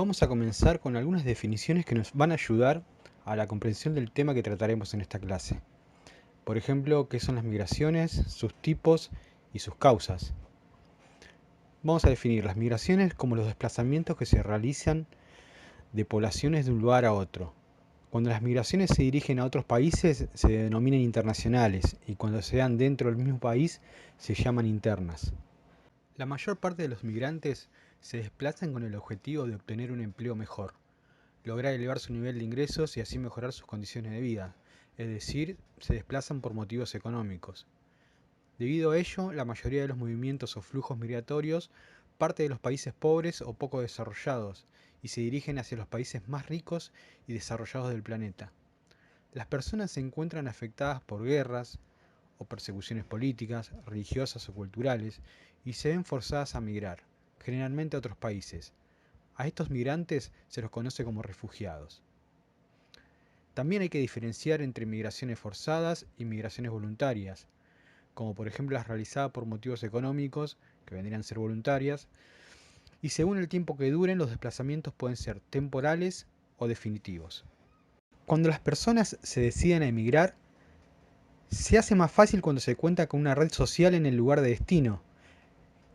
Vamos a comenzar con algunas definiciones que nos van a ayudar a la comprensión del tema que trataremos en esta clase. Por ejemplo, qué son las migraciones, sus tipos y sus causas. Vamos a definir las migraciones como los desplazamientos que se realizan de poblaciones de un lugar a otro. Cuando las migraciones se dirigen a otros países se denominan internacionales y cuando se dan dentro del mismo país se llaman internas. La mayor parte de los migrantes se desplazan con el objetivo de obtener un empleo mejor, lograr elevar su nivel de ingresos y así mejorar sus condiciones de vida, es decir, se desplazan por motivos económicos. Debido a ello, la mayoría de los movimientos o flujos migratorios parte de los países pobres o poco desarrollados y se dirigen hacia los países más ricos y desarrollados del planeta. Las personas se encuentran afectadas por guerras o persecuciones políticas, religiosas o culturales y se ven forzadas a migrar, generalmente a otros países. A estos migrantes se los conoce como refugiados. También hay que diferenciar entre migraciones forzadas y migraciones voluntarias, como por ejemplo las realizadas por motivos económicos, que vendrían a ser voluntarias, y según el tiempo que duren, los desplazamientos pueden ser temporales o definitivos. Cuando las personas se deciden a emigrar, se hace más fácil cuando se cuenta con una red social en el lugar de destino,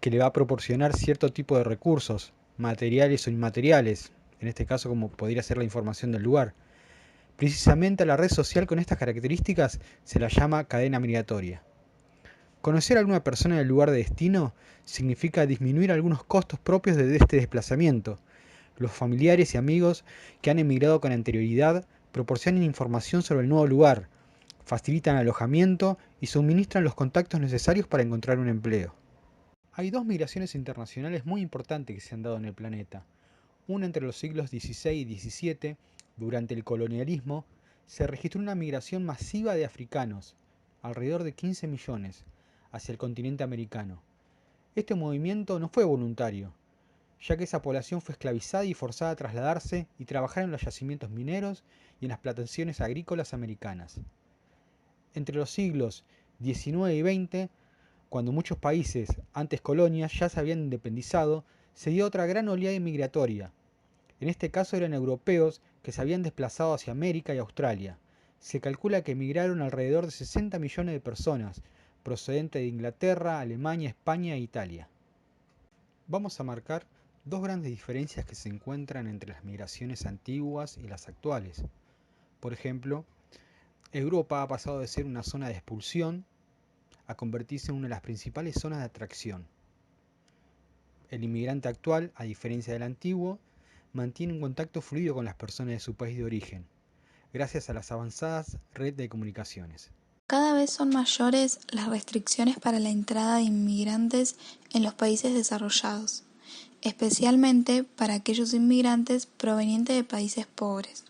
que le va a proporcionar cierto tipo de recursos, materiales o inmateriales, en este caso como podría ser la información del lugar. Precisamente a la red social con estas características se la llama cadena migratoria. Conocer a alguna persona en el lugar de destino significa disminuir algunos costos propios de este desplazamiento. Los familiares y amigos que han emigrado con anterioridad proporcionan información sobre el nuevo lugar, facilitan alojamiento y suministran los contactos necesarios para encontrar un empleo. Hay dos migraciones internacionales muy importantes que se han dado en el planeta. Una entre los siglos XVI y XVII, durante el colonialismo, se registró una migración masiva de africanos, alrededor de 15 millones, hacia el continente americano. Este movimiento no fue voluntario, ya que esa población fue esclavizada y forzada a trasladarse y trabajar en los yacimientos mineros y en las plantaciones agrícolas americanas. Entre los siglos XIX y XX, cuando muchos países, antes colonias, ya se habían independizado, se dio otra gran oleada migratoria. En este caso eran europeos que se habían desplazado hacia América y Australia. Se calcula que emigraron alrededor de 60 millones de personas, procedentes de Inglaterra, Alemania, España e Italia. Vamos a marcar dos grandes diferencias que se encuentran entre las migraciones antiguas y las actuales. Por ejemplo, Europa ha pasado de ser una zona de expulsión a convertirse en una de las principales zonas de atracción. El inmigrante actual, a diferencia del antiguo, mantiene un contacto fluido con las personas de su país de origen, gracias a las avanzadas redes de comunicaciones. Cada vez son mayores las restricciones para la entrada de inmigrantes en los países desarrollados, especialmente para aquellos inmigrantes provenientes de países pobres.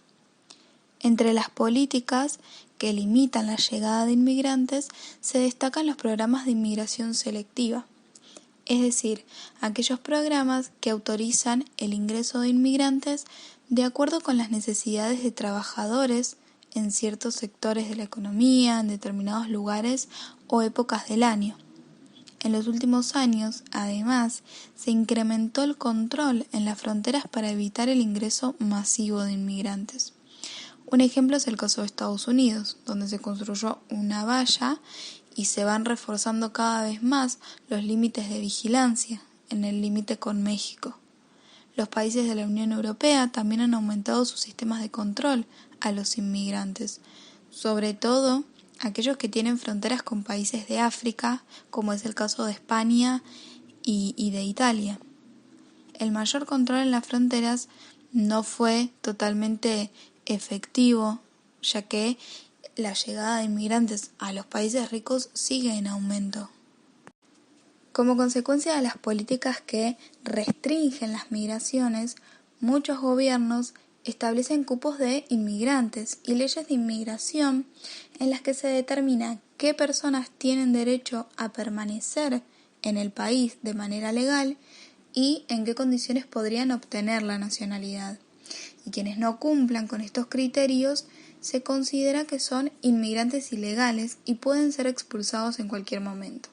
Entre las políticas que limitan la llegada de inmigrantes se destacan los programas de inmigración selectiva, es decir, aquellos programas que autorizan el ingreso de inmigrantes de acuerdo con las necesidades de trabajadores en ciertos sectores de la economía, en determinados lugares o épocas del año. En los últimos años, además, se incrementó el control en las fronteras para evitar el ingreso masivo de inmigrantes. Un ejemplo es el caso de Estados Unidos, donde se construyó una valla y se van reforzando cada vez más los límites de vigilancia en el límite con México. Los países de la Unión Europea también han aumentado sus sistemas de control a los inmigrantes, sobre todo aquellos que tienen fronteras con países de África, como es el caso de España y de Italia. El mayor control en las fronteras no fue totalmente efectivo, ya que la llegada de inmigrantes a los países ricos sigue en aumento. Como consecuencia de las políticas que restringen las migraciones, muchos gobiernos establecen cupos de inmigrantes y leyes de inmigración en las que se determina qué personas tienen derecho a permanecer en el país de manera legal y en qué condiciones podrían obtener la nacionalidad. Y quienes no cumplan con estos criterios se considera que son inmigrantes ilegales y pueden ser expulsados en cualquier momento.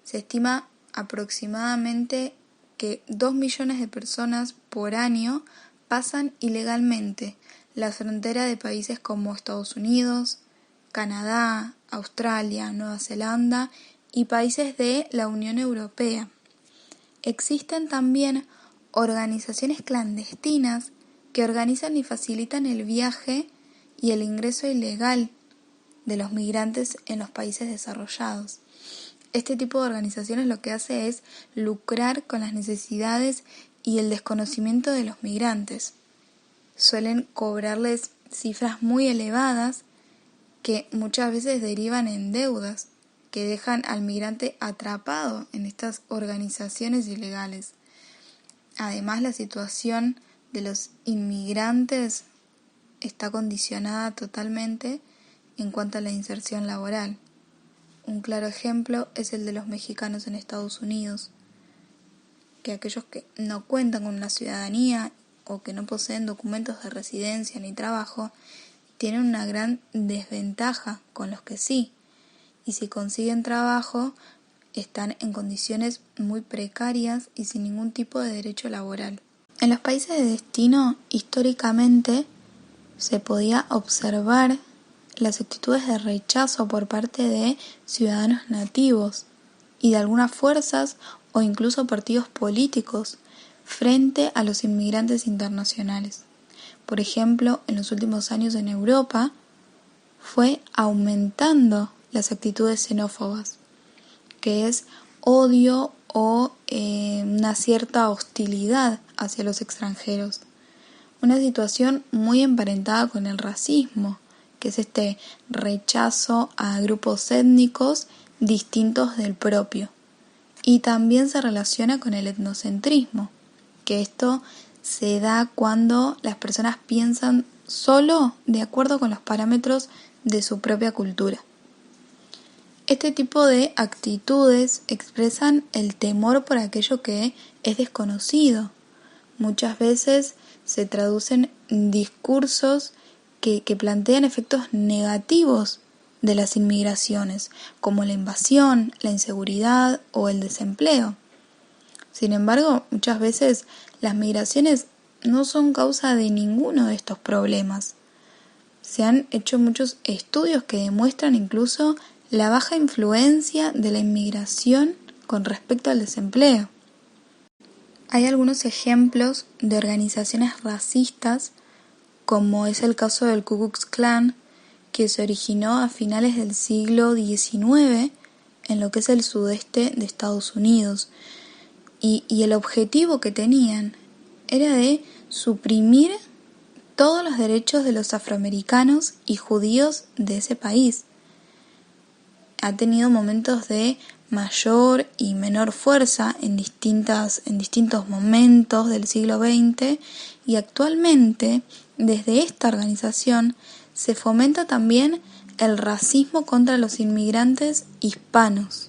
Se estima aproximadamente que 2 millones de personas por año pasan ilegalmente la frontera de países como Estados Unidos, Canadá, Australia, Nueva Zelanda y países de la Unión Europea. Existen también organizaciones clandestinas que organizan y facilitan el viaje y el ingreso ilegal de los migrantes en los países desarrollados. Este tipo de organizaciones lo que hace es lucrar con las necesidades y el desconocimiento de los migrantes. Suelen cobrarles cifras muy elevadas que muchas veces derivan en deudas que dejan al migrante atrapado en estas organizaciones ilegales. Además, la situación de los inmigrantes está condicionada totalmente en cuanto a la inserción laboral. Un claro ejemplo es el de los mexicanos en Estados Unidos, que aquellos que no cuentan con una ciudadanía o que no poseen documentos de residencia ni trabajo, tienen una gran desventaja con los que sí, y si consiguen trabajo, están en condiciones muy precarias y sin ningún tipo de derecho laboral. En los países de destino, históricamente, se podía observar las actitudes de rechazo por parte de ciudadanos nativos y de algunas fuerzas o incluso partidos políticos frente a los inmigrantes internacionales. Por ejemplo, en los últimos años en Europa fue aumentando las actitudes xenófobas, que es odio o una cierta hostilidad hacia los extranjeros. Una situación muy emparentada con el racismo, que es este rechazo a grupos étnicos distintos del propio. Y también se relaciona con el etnocentrismo, que esto se da cuando las personas piensan solo de acuerdo con los parámetros de su propia cultura. Este tipo de actitudes expresan el temor por aquello que es desconocido. Muchas veces se traducen en discursos que plantean efectos negativos de las inmigraciones, como la invasión, la inseguridad o el desempleo. Sin embargo, muchas veces las migraciones no son causa de ninguno de estos problemas. Se han hecho muchos estudios que demuestran incluso la baja influencia de la inmigración con respecto al desempleo. Hay algunos ejemplos de organizaciones racistas, como es el caso del Ku Klux Klan, que se originó a finales del siglo XIX en lo que es el sudeste de Estados Unidos. Y el objetivo que tenían era de suprimir todos los derechos de los afroamericanos y judíos de ese país. Ha tenido momentos de mayor y menor fuerza en distintos momentos del siglo XX y actualmente desde esta organización se fomenta también el racismo contra los inmigrantes hispanos.